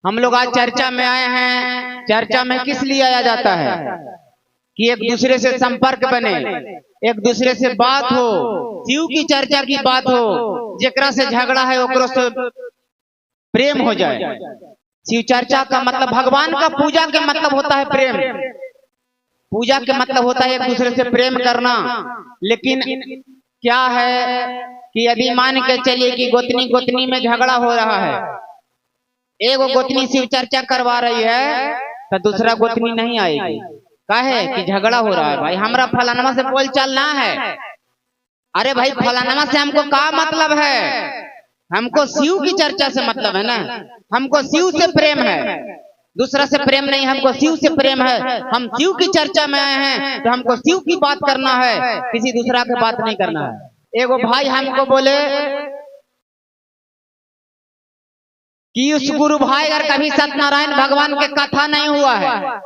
हम लोग आज चर्चा में आए हैं। चर्चा में किस लिए आया जाता है कि एक दूसरे से संपर्क बने, एक दूसरे से बात हो, शिव की चर्चा की बात हो, जेकरा से झगड़ा है ओकरो से प्रेम हो जाए। शिव चर्चा का मतलब भगवान का पूजा के मतलब होता है प्रेम। पूजा के मतलब होता है एक दूसरे से प्रेम करना। लेकिन क्या है कि यदि मान के चलिए कि गोतनी गोतनी में झगड़ा हो रहा है, एक गोतनी शिव चर्चा करवा रही है तो दूसरा गोतनी नहीं आएगी। काहे कि झगड़ा हो रहा है। भाई हमरा फलानमा से बोल चलना है। अरे भाई फलानमा से हमको क्या मतलब है? हमको शिव की चर्चा से मतलब है ना। हमको शिव से प्रेम है, दूसरा से प्रेम नहीं, हमको शिव से प्रेम है। हम शिव की चर्चा में आए हैं तो हमको शिव की बात करना है, किसी दूसरा की बात नहीं करना है। एगो भाई हमको बोले कि उस गुरु भाई अगर कभी सत्यनारायण भगवान के कथा नहीं हुआ है,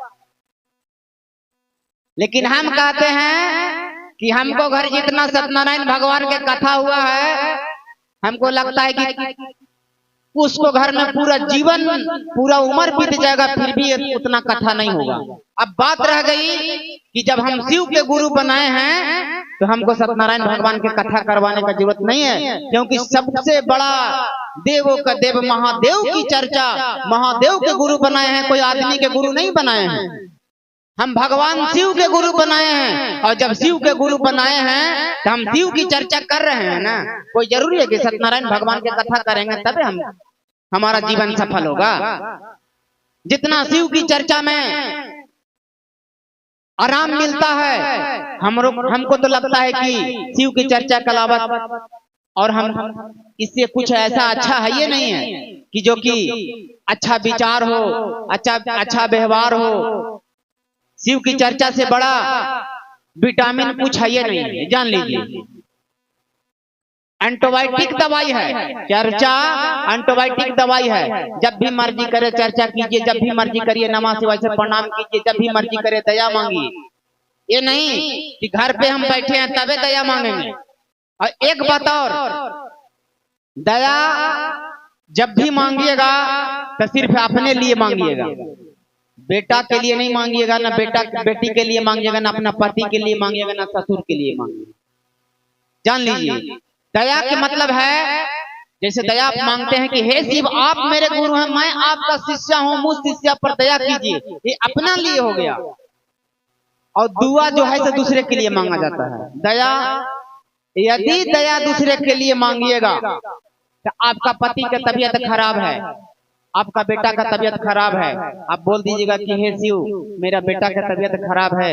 लेकिन हम कहते हैं कि हमको घर जितना सत्यनारायण भगवान के कथा हुआ है, हमको लगता है कि उसको घर में पूरा जीवन पूरा उम्र बीत जाएगा फिर भी उतना कथा नहीं होगा। अब बात रह गई कि जब हम शिव के गुरु बनाए हैं तो हमको सत्यनारायण भगवान के कथा करवाने का जरूरत नहीं है, क्योंकि सबसे बड़ा देवों का देव महादेव की चर्चा महादेव के गुरु बनाए हैं, कोई आदमी के गुरु नहीं बनाए हैं। हम भगवान शिव के गुरु बनाए हैं, और जब शिव के गुरु बनाए हैं तो हम शिव की चर्चा कर रहे हैं ना। कोई जरूरी है कि सत्यनारायण भगवान की कथा करेंगे तब हमारा जीवन सफल होगा? जितना शिव की चर्चा में आराम मिलता है, हमको तो लगता है कि शिव की चर्चा के अलावा और हम इससे कुछ ऐसा अच्छा है ये नहीं है कि जो कि अच्छा विचार हो, अच्छा व्यवहार हो। शिव की चर्चा से बड़ा विटामिन कुछ है ये नहीं है, जान लीजिए। एंटीबायोटिक दवाई है चर्चा, एंटीबायोटिक दवाई है। जब भी मर्जी करे चर्चा कीजिए, जब भी मर्जी करिए नमः शिवाय से प्रणाम कीजिए, जब भी मर्जी करे दया मांगिए। ये नहीं कि घर पे हम बैठे हैं तबे दया मांगेंगे। और एक बात और, दया जब भी मांगिएगा तो सिर्फ अपने लिए मांगिएगा, बेटा के लिए नहीं मांगिएगा, ना बेटी के लिए मांगिएगा, ना अपना पति के लिए मांगिएगा, ना ससुर के लिए मांगिएगा। जान लीजिए दया के मतलब है, जैसे दया आप मांगते हैं कि हे शिव आप मेरे गुरु हैं, मैं आपका शिष्य हूं, मुझ शिष्य पर दया कीजिए, ये अपना लिए हो गया। और दुआ जो है तो दूसरे के लिए मांगा जाता है। दया, यदि दया दूसरे के लिए मांगिएगा तो आपका पति का तबीयत खराब है, आपका बेटा का तबीयत खराब है, आप बोल दीजिएगा कि हे शिव मेरा बेटा का तबीयत खराब है,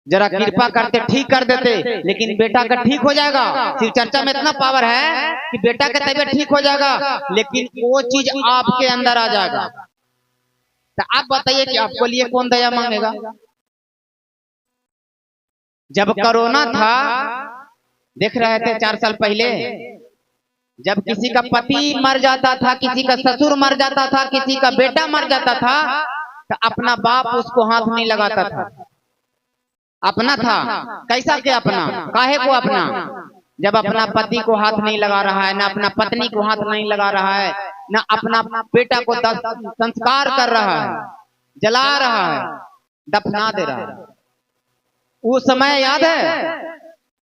जरा कृपा करते ठीक कर देते, लेकिन बेटा का ठीक हो जाएगा। शिव चर्चा में इतना पावर है कि बेटा का तबीयत ठीक हो जाएगा, लेकिन वो चीज आपके अंदर आ जाएगा। तो आप बताइए कि आपको लिए कौन दया मांगेगा? जब कोरोना था, देख रहे थे 4 साल पहले, जब किसी का पति मर जाता था, किसी का ससुर मर जाता था, किसी का बेटा मर जाता था, तो अपना बाप उसको हाथ नहीं लगाता था। अपना था कैसा के अपना, काहे को अपना? जब अपना पति को हाथ नहीं लगा रहा है, ना अपना पत्नी को हाथ नहीं लगा रहा है, ना अपना बेटा को संस्कार कर रहा है, जला रहा है, दफना दे रहा है। वो समय याद है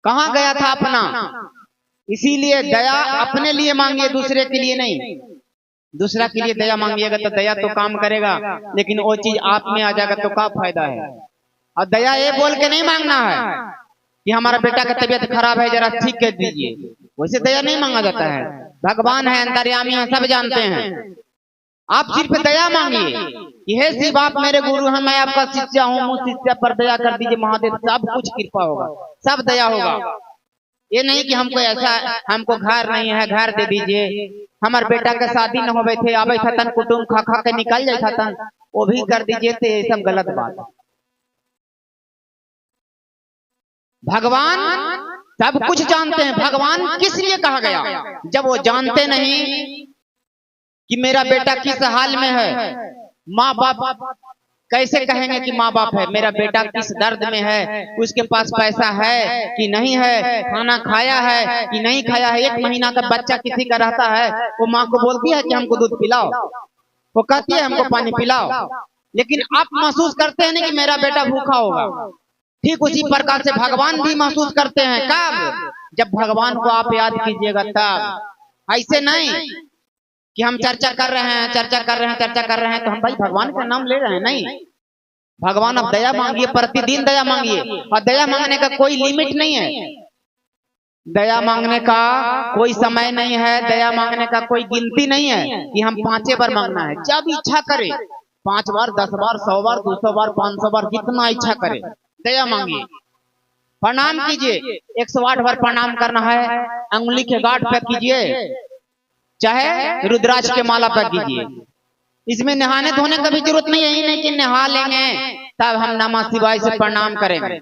कहाँ गया था अपना? इसीलिए दया अपने लिए मांगिए, दूसरे के लिए नहीं। दूसरा के लिए दया मांगिएगा तो दया तो काम करेगा, लेकिन वो चीज आप में आ जाएगा तो क्या फायदा है? और दया ये बोल के नहीं मांगना है कि हमारा बेटा का तबीयत खराब है जरा ठीक कर दीजिए, वैसे दया नहीं मांगा जाता है। भगवान है, अंतर्यामी है, सब जानते हैं। आप सिर्फ दया मांगिए कि हे शिव आप मेरे गुरु हैं, मैं आपका शिष्य हूँ, मुझ शिष्य पर दया कर दीजिए महादेव, सब कुछ कृपा होगा, सब दया होगा। ये नहीं कि हमको ऐसा, हमको घर नहीं है घर दे दीजिए, हमारे बेटा का शादी न होवे थे, आवे खतन कुटुम खा खा के निकल जाए खतन, वो भी कर दीजिए, तो ये सब गलत बात है। भगवान सब कुछ जानते हैं। भगवान किस लिए कहा गया? जब वो जानते नहीं कि मेरा बेटा किस हाल में है, माँ बाप कैसे कहेंगे कि माँ बाप है, मेरा बेटा किस दर्द में है, उसके पास पैसा है कि नहीं है, खाना खाया है कि नहीं खाया है। 1 महीना का बच्चा किसी का रहता है, वो माँ को बोलती है कि हमको दूध पिलाओ, वो कहती है हमको पानी पिलाओ, लेकिन आप महसूस करते हैं नहीं कि मेरा बेटा भूखा होगा। ठीक उसी प्रकार से भगवान भी महसूस करते हैं। कब? जब भगवान को आप याद कीजिएगा तब। ऐसे नहीं कि हम चर्चा कर रहे हैं, चर्चा कर रहे हैं, चर्चा कर रहे हैं तो हम भाई भगवान का नाम ले रहे हैं। नहीं, भगवान अब दया मांगिए, प्रतिदिन दया मांगिए। और दया मांगने का कोई लिमिट नहीं है, दया मांगने का कोई समय नहीं है, दया मांगने का कोई गिनती नहीं है कि हम 5 बार मांगना है। जब इच्छा करे 5 बार, 10 बार, 100 बार, 200 बार, 500 बार, जितना इच्छा करे दया मांगिए। प्रणाम कीजिए, 108 बार प्रणाम करना है, अंगुली के गांठ पे कीजिए, चाहे रुद्राक्ष के माला पे कीजिए। इसमें नहाने धोने का भी जरूरत नहीं है। ही नहीं कि नहा लेंगे तब हम नमः शिवाय से प्रणाम करेंगे।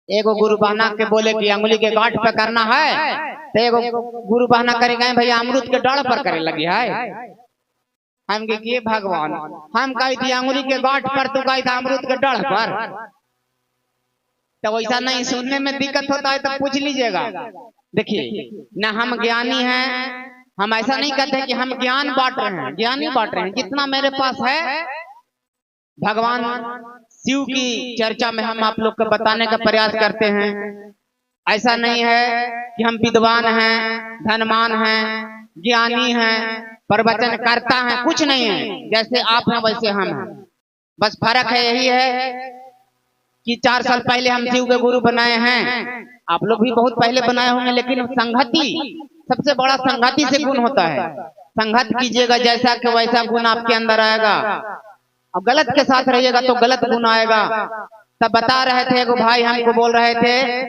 एगो गुरु बहना के बोले कि अंगुली के गांठ पे करना है, तो एगो गुरु बहना करेंगे भैया अमृत के डाल पर करे लगी है। हम के भगवान, हम कही थी अंगुली के गांठ पर, तू कही था अमृत के डाल पर। तो वैसा नहीं, सुनने में दिक्कत होता है तो पूछ लीजिएगा। देखिए ना, हम ज्ञानी हैं, हम ऐसा नहीं कहते कि हम ज्ञान बांट रहे हैं, ज्ञान नहीं बांट रहे हैं। जितना मेरे पास है भगवान शिव की चर्चा में हम आप लोग को बताने का प्रयास करते हैं। ऐसा नहीं है कि हम विद्वान हैं, धनवान हैं, ज्ञानी हैं, प्रवचन करता है, कुछ नहीं है। जैसे आप हैं वैसे हम हैं, बस फर्क है यही है कि 4 साल पहले हम शिव के गुरु बनाए हैं, आप लोग भी बहुत पहले बनाए होंगे। लेकिन संगति, सबसे बड़ा संगति से गुण होता है। संगत कीजिएगा जैसा कि वैसा गुण आपके अंदर आएगा। अब गलत के साथ रहिएगा तो गलत गुण आएगा। तब बता रहे थे एगो भाई हमको बोल रहे थे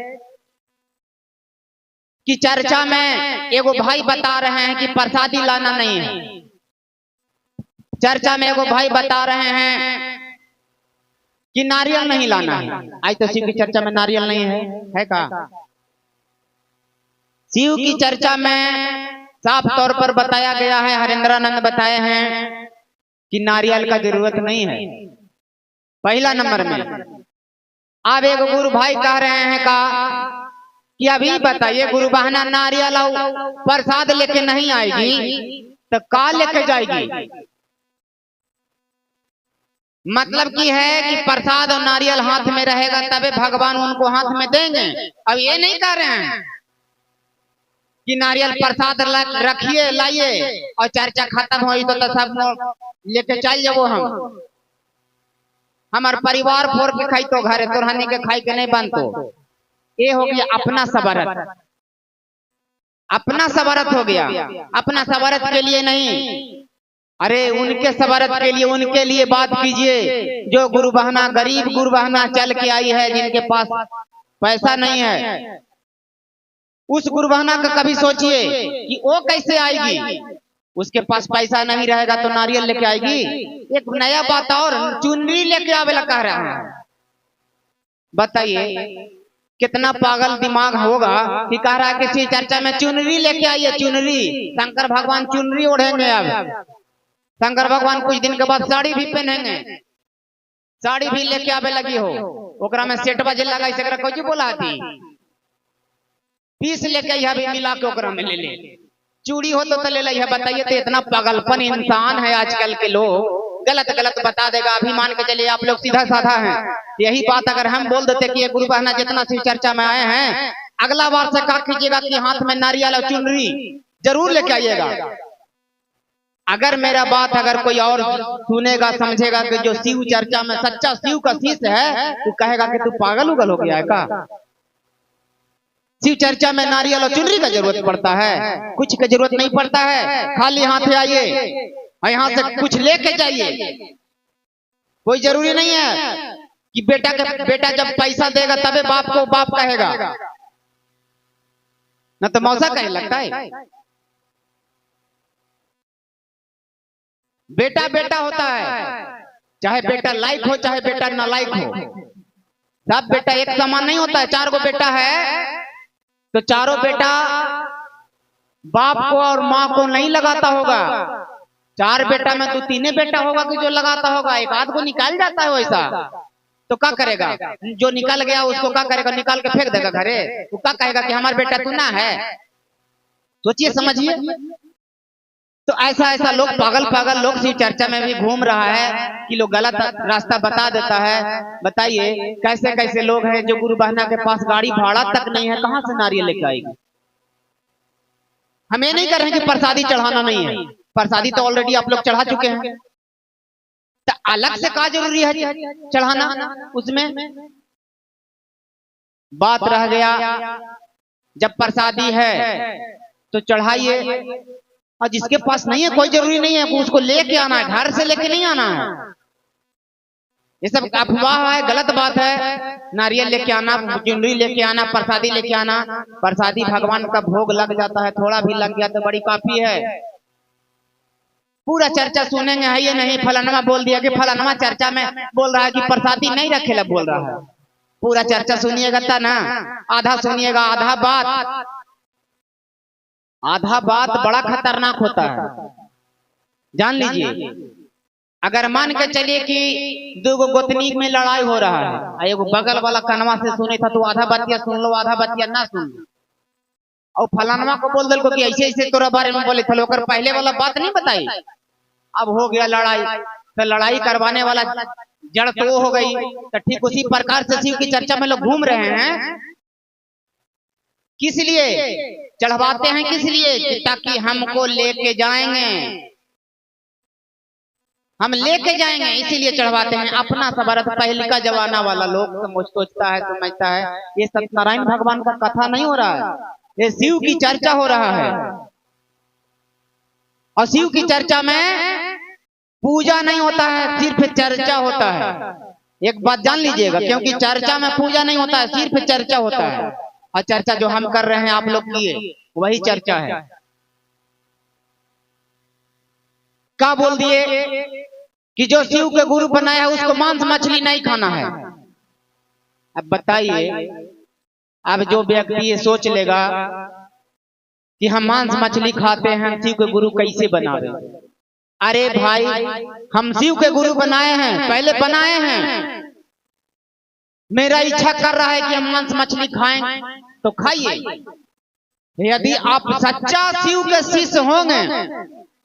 कि चर्चा में एगो भाई बता रहे हैं कि प्रसादी लाना नहीं है। चर्चा में एगो भाई बता रहे हैं कि नारियल नहीं लाना है। आज तो शिव की चर्चा में नारियल नहीं है का? शिव की चर्चा में साफ तौर पर बताया गया है, हरेंद्रानंद बताए हैं कि नारियल का जरूरत नहीं है। पहला नंबर में अब एक गुरु भाई कह रहे हैं का कि अभी बताइए गुरु बहना नारियल प्रसाद लेके नहीं आएगी तो का लेके जाएगी? मतलब की है कि प्रसाद और नारियल हाथ में रहेगा तबे भगवान उनको हाथ में देंगे। अब ये नहीं कह रहे हैं कि नारियल प्रसाद रखिए लाइए और चर्चा खत्म हुई तो सब लेके चल जाओ। हमार परिवार फोड़ के खाई तो घरे तोरहनी के खाई के नहीं बनतो। ये हो गया अपना सवारत, अपना सवारत हो गया। अपना सवारत के लिए नहीं, अरे उनके सवारत के लिए, उनके लिए बात कीजिए जो गुरु बहना, गरीब गुरु बहना चल के आई है, जिनके पास पैसा नहीं है। उस गुरु बहना का कभी सोचिए कि वो कैसे आएगी। उसके पास पैसा नहीं रहेगा तो नारियल लेके आएगी। एक नया बात और, चुनरी लेके आवे कह रहा है। बताइए कितना पागल दिमाग होगा कि कह रहा है किसी चर्चा में चुनरी लेके आइए। चुनरी, शंकर भगवान चुनरी ओढ़ेंगे। अब शंकर भगवान कुछ दिन के बाद साड़ी भी पहनेंगे। साड़ी भी लेके आवे लगी हो, ओकरा में सेट बजे लगा इसे कोई बोला थी पीस लेके यह भी मिला के ओकरा में ले ले। चूड़ी हो तो ले ले। बताइए तो इतना पागलपन इंसान है आजकल के लोग। गलत गलत बता देगा। अभी मान के चलिए आप लोग सीधा साधा हैं। यही बात अगर हम बोल देते कि ये गुरु बहना जितना शिव चर्चा में आए हैं, अगला बार से क्या कीजिएगा कि हाथ में नारियल और चुनरी जरूर लेके आइएगा। अगर मेरा बात अगर कोई और सुनेगा, समझेगा कि जो शिव चर्चा में सच्चा शिव का शिष्य है, तो कहेगा कि तू पागल उगल हो गया है का? शिव चर्चा में नारियल और चुनरी का जरूरत पड़ता है? कुछ का जरूरत नहीं पड़ता है। खाली हाथ आइए और यहाँ से कुछ लेके जाइए। कोई जरूरी नहीं है कि बेटा जब पैसा देगा तबे बाप को बाप कहेगा, न तो मौसा कहे लगता है। बेटा बेटा होता है, चाहे बेटा लायक हो चाहे बेटा नालायक हो। सब बेटा एक समान नहीं होता है। 4 गो बेटा है तो चारों बेटा बाप को और माँ को नहीं लगाता होगा। 4 बेटा में तो 3 बेटा होगा कि जो लगाता होगा। एक आध को निकाल जाता है वैसा, तो क्या करेगा? जो निकल गया उसको क्या करेगा? निकाल के फेंक देगा घरे। वो क्या कहेगा कि हमारा बेटा तू ना है? सोचिए समझिए। तो ऐसा ऐसा लोग पागल पागल लोग शिव चर्चा में भी घूम रहा है कि लोग गलत रास्ता बता देता है। बताइए कैसे कैसे लोग हैं जो गुरु बहना के पास गाड़ी भाड़ा तक नहीं है, कहां से नारियल लेके आएगी। हम ये नहीं कर रहे हैं कि प्रसादी चढ़ाना नहीं है, प्रसादी तो ऑलरेडी आप लोग चढ़ा चुके हैं, तो अलग से क्या जरूरी है चढ़ाना। उसमें बात रह गया जब प्रसादी है तो चढ़ाइए, और जिसके पास नहीं है कोई जरूरी नहीं है उसको लेके आना है, घर से लेके नहीं आना है। ये सब अफवाह है, गलत बात है। नारियल लेके आना, चुनरी लेके आना, प्रसादी लेके आना। प्रसादी भगवान का भोग लग जाता है, थोड़ा भी लग गया तो बड़ी काफी है। पूरा चर्चा सुनेंगे है ये नहीं फलानमा बोल दिया कि फलानमा चर्चा में बोल रहा है कि प्रसादी नहीं रखेला बोल रहा है। पूरा चर्चा सुनिएगा ता ना, आधा सुनिएगा आधा बात बड़ा खतरनाक होता है, जान लीजिए। अगर मान के चलिए कि दो गोतनी में लड़ाई हो रहा है, एगो बगल वाला कनवा से सुने था तो आधा बतिया सुन लो, आधा बतिया ना सुन लो, और फलानवा को बोल दिल कि ऐसे ऐसे तोरा बारे में बोले थे, पहले वाला बात नहीं बताई। अब हो गया लड़ाई, तो लड़ाई करवाने वाला जड़ तो वो हो गई। तो ठीक उसी प्रकार से शिव की चर्चा में लोग घूम रहे हैं। किस लिए चढ़वाते हैं, किस लिए? ताकि हमको लेके जाएंगे, हम लेके जाएंगे, इसीलिए चढ़वाते हैं। अपना सबरत पहले का जमाना वाला लोग सोचता है, समझता है ये सत्यनारायण भगवान का कथा नहीं हो रहा है, ये शिव की चर्चा हो रहा है। और शिव की चर्चा में पूजा नहीं होता है, सिर्फ चर्चा होता है। एक बात जान लीजिएगा, क्योंकि चर्चा में पूजा नहीं होता है, सिर्फ चर्चा होता है। और चर्चा जो हम कर रहे हैं आप लोग किए वही चर्चा है। क्या बोल दिए कि जो शिव के गुरु बनाया है उसको मांस मछली नहीं खाना है। अब बताइए, अब जो व्यक्ति ये सोच लेगा कि हम मांस मछली खाते हैं, शिव के गुरु कैसे बनावे? अरे भाई, हम शिव के गुरु बनाए हैं, पहले बनाए हैं। मेरा इच्छा कर रहा है कि हम मांस मछली खाएं तो खाइए। यदि आप सच्चा शिव के शिष्य होंगे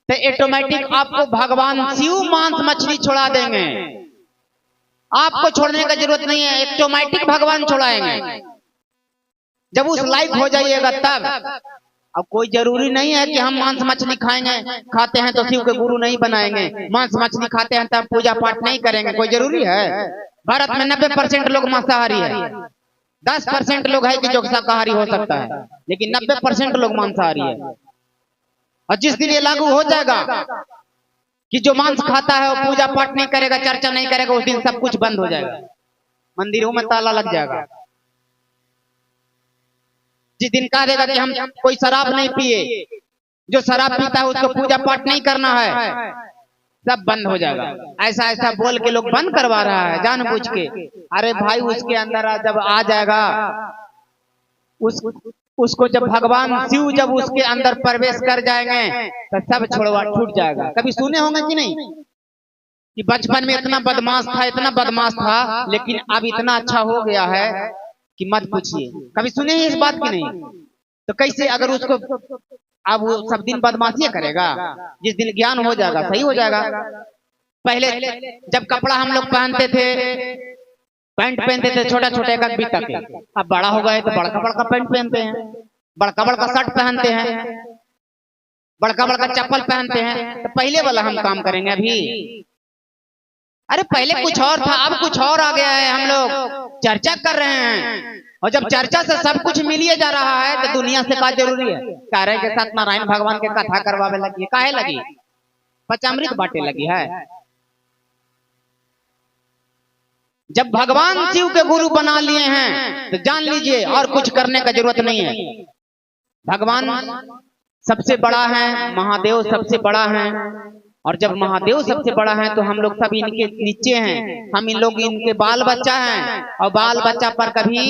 तो ऑटोमेटिक आपको भगवान शिव मांस मछली छोड़ा देंगे। आपको छोड़ने की जरूरत नहीं है, ऑटोमेटिक भगवान छोड़ाएंगे। जब उस लायक हो जाइएगा तब। अब कोई जरूरी नहीं है कि हम मांस मछली खाते हैं तो शिव के गुरु नहीं बनाएंगे, मांस मछली खाते हैं तब पूजा पाठ नहीं करेंगे, कोई जरूरी है? भारत में 90% लोग मांसाहारी है, 10% लोग है कि जो शाकाहारी हो सकता है, लेकिन 90% लोग मांसाहारी है। और जिस दिन ये लागू हो जाएगा कि जो मांस खाता है वो पूजा पाठ नहीं करेगा, चर्चा नहीं करेगा, उस दिन सब कुछ बंद हो जाएगा, मंदिरों में ताला लग जाएगा। जिस दिन कह देगा कि हम कोई शराब नहीं पिए, जो शराब पीता है उसको पूजा पाठ नहीं करना है, सब बंद हो जाएगा। ऐसा ऐसा बोल के लोग बंद करवा रहा है जानबूझ के। अरे भाई, उसके अंदर जब आ जाएगा उसको जब भगवान शिव जब उसके अंदर प्रवेश कर जाएंगे तो सब छोड़वा छूट जाएगा। कभी सुने होंगे कि नहीं कि बचपन में इतना बदमाश था, इतना बदमाश था, लेकिन अब इतना अच्छा हो गया है कि मत पूछिए। कभी सुने इस बात की नहीं? तो कैसे अगर उसको अब वो सब दिन बदमाशी करेगा, जिस दिन ज्ञान हो जाएगा सही हो जाएगा। पहले जब कपड़ा हम लोग पहनते थे, पैंट पहनते थे छोटा छोटा एक बीता के, अब बड़ा हो गए तो बड़का बड़का पैंट पहनते हैं, बड़का बड़का शर्ट पहनते हैं, बड़का बड़का चप्पल पहनते हैं। तो पहले वाला हम काम करेंगे अभी? अरे पहले कुछ और था, अब कुछ और आ गया है। हम लोग चर्चा कर रहे हैं, और जब चर्चा से सब कुछ मिलिए जा रहा है तो दुनिया से क्या जरूरी है? कह रहे के साथ नारायण भगवान के कथा करवावे लगी, काहे लगी? पचामृत बांटे लगी है। जब भगवान शिव के गुरु बना लिए हैं तो जान लीजिए और कुछ करने का जरूरत नहीं है। भगवान सबसे बड़ा है, महादेव सबसे बड़ा है, और जब महादेव सबसे बड़ा है तो हम लोग सब इनके नीचे हैं, हम इन लोग इनके बाल बच्चा हैं। और बाल बच्चा पर कभी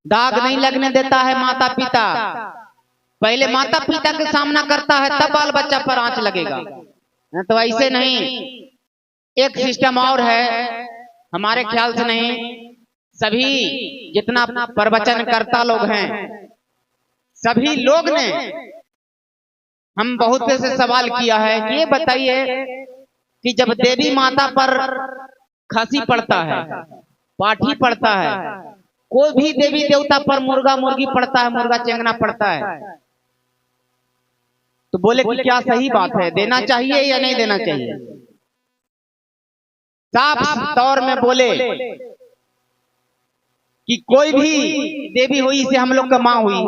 दाग नहीं लगने देता है माता पिता। पहले माता पिता के सामना करता है तब बाल बच्चा पर आंच लगेगा, तो ऐसे नहीं। एक सिस्टम और है, हमारे ख्याल से नहीं, सभी जितना प्रवचन करता लोग हैं सभी लोग ने हम बहुत से सवाल किया है कि ये बताइए कि जब देवी माता पर खसी पड़ता है, पाठी पड़ता है, कोई भी देवी देवता पर मुर्गा मुर्गी पड़ता है, मुर्गा चेंगना पड़ता है, तो बोले कि क्या सही बात है, देना चाहिए या नहीं देना चाहिए? साफ तौर में बोले कि कोई भी देवी हुई से हम लोग का माँ हुई,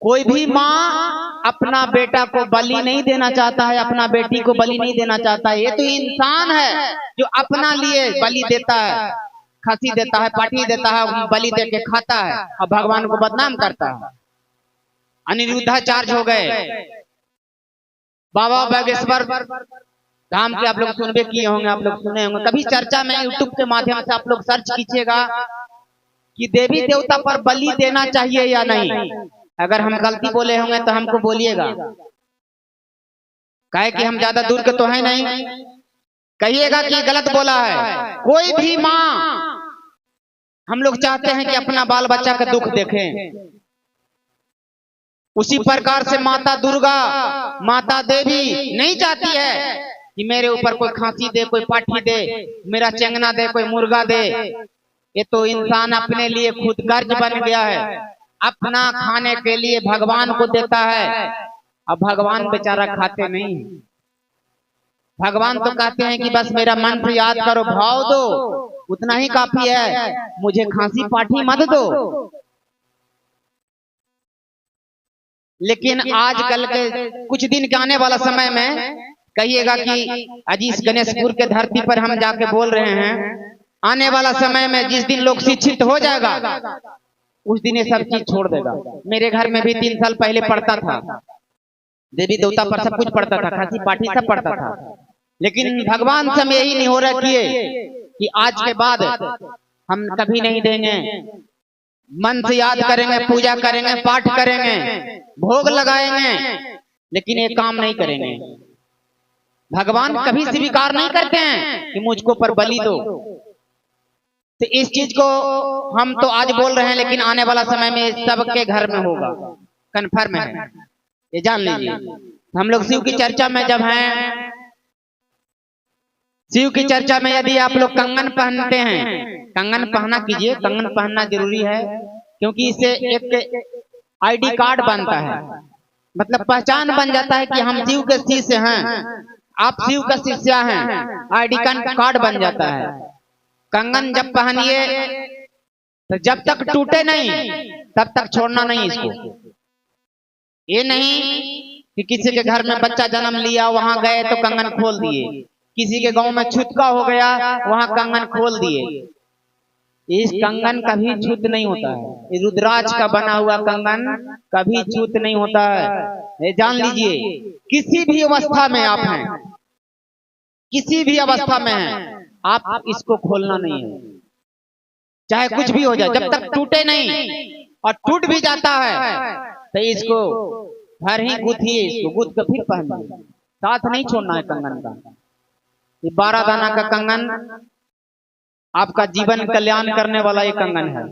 कोई भी माँ अपना बेटा को बलि नहीं देना चाहता है, अपना बेटी को बलि नहीं देना चाहता है। ये तो इंसान है जो अपना लिए बलि देता है, खसी देता है, पाठी देता है, बलि दे के खाता है और भगवान को बदनाम करता है। अनिरुद्धाचार्य हो गए, बाबा बागेश्वर धाम के आप लोग सुनबे किए होंगे, आप लोग सुने होंगे, कभी चर्चा में यूट्यूब के माध्यम से आप लोग सर्च कीजिएगा कि देवी देवता पर बलि देना चाहिए या नहीं। अगर हम गलती बोले होंगे तो हमको बोलिएगा, काहे कि हम ज्यादा दूर के तो है नहीं, कहिएगा कि गलत बोला है। कोई भी माँ, हम लोग चाहते हैं कि अपना बाल बच्चा का दुख देखें, उसी प्रकार से माता दुर्गा, माता देवी नहीं चाहती है कि मेरे ऊपर कोई खांसी दे, कोई पाठी दे, मेरा चेंगना दे, कोई मुर्गा दे। ये तो इंसान अपने लिए खुद गर्ज बन गया है, अपना खाने के लिए भगवान को देता है, अब भगवान बेचारा खाते नहीं। भगवान तो कहते हैं कि बस मेरा मन से याद करो, भाव दो, उतना ही काफी है, मुझे खांसी पाठी मत दो। लेकिन आजकल के कुछ दिन के आने वाला समय में कहिएगा कि अजीज गणेशपुर के धरती पर हम जाके बोल रहे हैं, आने वाला समय में जिस दिन लोग शिक्षित हो जाएगा उस दिन ये सब चीज छोड़ देगा। मेरे घर में भी 3 साल पहले पढ़ता था, देवी देवता पर सब कुछ पढ़ता था, खांसी पाठी सब पढ़ता था, लेकिन भगवान से हम यही नहीं हो रहा कि आज के बाद हम कभी नहीं देंगे, मन से याद करेंगे, पूजा करेंगे, पाठ करेंगे, भोग लगाएंगे, लेकिन ये काम नहीं करेंगे। भगवान कभी स्वीकार नहीं करते हैं कि मुझको पर बलि दो। तो इस चीज को हम तो आज बोल रहे हैं, लेकिन आने वाला समय में सबके घर में होगा, कन्फर्म है, ये जान लीजिए। हम लोग शिव की चर्चा में जब हैं, शिव की चर्चा में यदि आप लोग कंगन पहनते हैं, कंगन पहना कीजिए, कंगन पहनना जरूरी है, क्योंकि इससे एक आईडी कार्ड बनता है, मतलब पहचान बन जाता है कि हम शिव के शिष्य हैं, आप शिव का शिष्य हैं, आईडी कार्ड बन जाता है। कंगन जब पहनिए तो जब तक टूटे नहीं तब तक छोड़ना नहीं इसको। ये नहीं कि किसी के घर में बच्चा जन्म लिया, वहां गए तो कंगन खोल दिए, किसी के गांव में छूतका हो गया, वहां कंगन खोल दिए। इस कंगन कभी छूत नहीं होता है, ये रुद्राक्ष का बना हुआ कंगन कभी छूत नहीं होता है, ये जान लीजिए। किसी भी अवस्था में आप हैं, किसी भी अवस्था में हैं, आप इसको खोलना नहीं है, चाहे कुछ भी हो जाए, जब तक टूटे नहीं, और टूट भी जाता है तो इसको भर ही गुथिए, इसको गुथ के फिर पहनिए, साथ नहीं छोड़ना है कंगन का। ये 12 दाना का कंगन आपका जीवन कल्याण करने वाला ये कंगन है,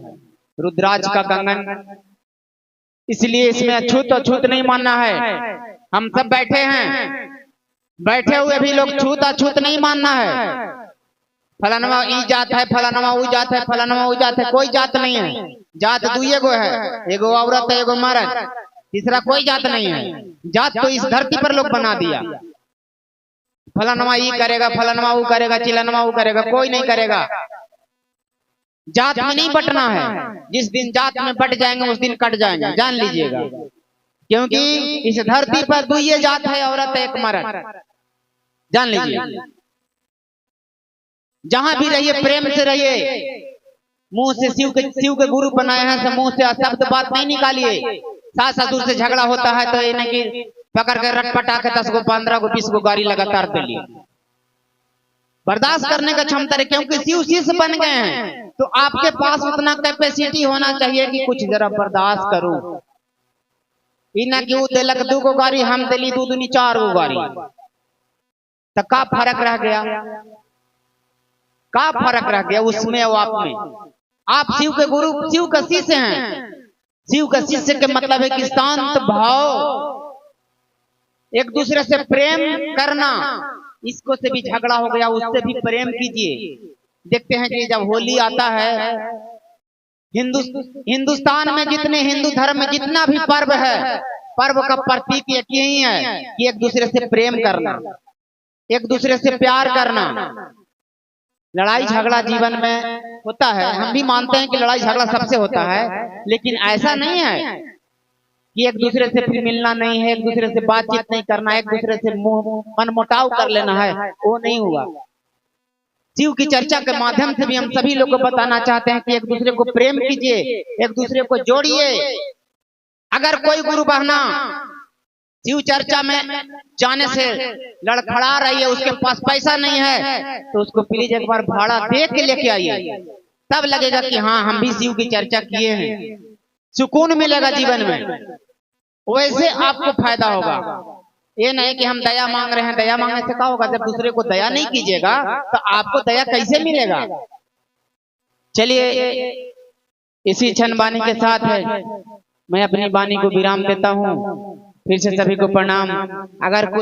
रुद्राक्ष का कंगन। इसलिए इसमें अछूत अछूत नहीं मानना है। हम सब बैठे हैं, बैठे हुए भी लोग छूत अछूत नहीं मानना है। फलानवा ई जात है, फलानवा ऊ जात है, फलानवा ऊ जात है, कोई जात नहीं है। जात दुइये गो है, एगो औरत है, एगो मर्द, तीसरा कोई जात नहीं है। जात तो इस धरती पर लोग बना दिया, फलानवा ई करेगा, फलानवा ऊ करेगा, चिलनवा ऊ करेगा, कोई नहीं करेगा। जात में नहीं बटना है, जिस दिन जात में बट जाएंगे उस दिन कट जाएंगे, जान लीजिएगा। क्योंकि इस धरती पर दुइये जात है, औरत है, एक मर्द, जान लीजिए। जहां भी रहिए प्रेम से रहिए, मुंह से शिव के गुरु बनाए हैं, तो मुंह से शब्द बात नहीं निकालिए। सास ससुर से झगड़ा होता है तो ये नहीं कि पकड़ कर रटपटा के 10 गो 15 गो 20 गो गाड़ी लगातार दे लिए, बर्दाश्त करने का क्षमता है। क्योंकि शिव शिष्य बन गए हैं तो आपके पास उतना कैपेसिटी होना चाहिए कि कुछ जरा बर्दाश्त करो। इना कि वो दिलक 2 गो गाड़ी, हम दिली 2 दूनी 4 गो गाड़ी, तो का फर्क रह गया, का फर्क रह गया उसमें और आप में। आप शिव के गुरु, शिव का शिष्य हैं। शिव का शिष्य के मतलब है कि शांत भाव, एक दूसरे से प्रेम करना, इसको से भी झगड़ा हो गया, उससे भी प्रेम कीजिए। देखते हैं कि जब होली आता है, हिंदुस्तान में जितने हिंदू धर्म में जितना भी पर्व है, पर्व का प्रतीक यही है कि एक दूसरे से प्रेम करना, एक दूसरे से प्यार करना। लड़ाई झगड़ा जीवन में होता है, हम भी मानते हैं कि लड़ाई झगड़ा सबसे होता है, लेकिन ऐसा नहीं है कि एक दूसरे से फिर मिलना नहीं है, एक दूसरे से बातचीत नहीं करना, एक दूसरे से मनमुटाव कर लेना है, वो नहीं हुआ। शिव की चर्चा के माध्यम से भी हम सभी लोग को बताना चाहते हैं कि एक दूसरे को प्रेम कीजिए, एक दूसरे को जोड़िए। अगर कोई गुरु बहना शिव चर्चा में जाने से लड़खड़ा रही है, उसके पास पैसा नहीं है, तो उसको प्लीज एक बार भाड़ा दे के लेके आइए, तब लगेगा कि हाँ हम भी शिव की चर्चा किए हैं, सुकून मिलेगा जीवन में, वैसे आपको फायदा होगा। ये नहीं कि हम दया मांग रहे हैं, दया मांगने से क्या होगा? जब दूसरे को दया नहीं कीजिएगा तो आपको दया कैसे मिलेगा? चलिए, इसी क्षण वाणी के साथ है मैं अपनी वाणी को विराम देता हूँ। फिर से सभी को प्रणाम। अगर कुछ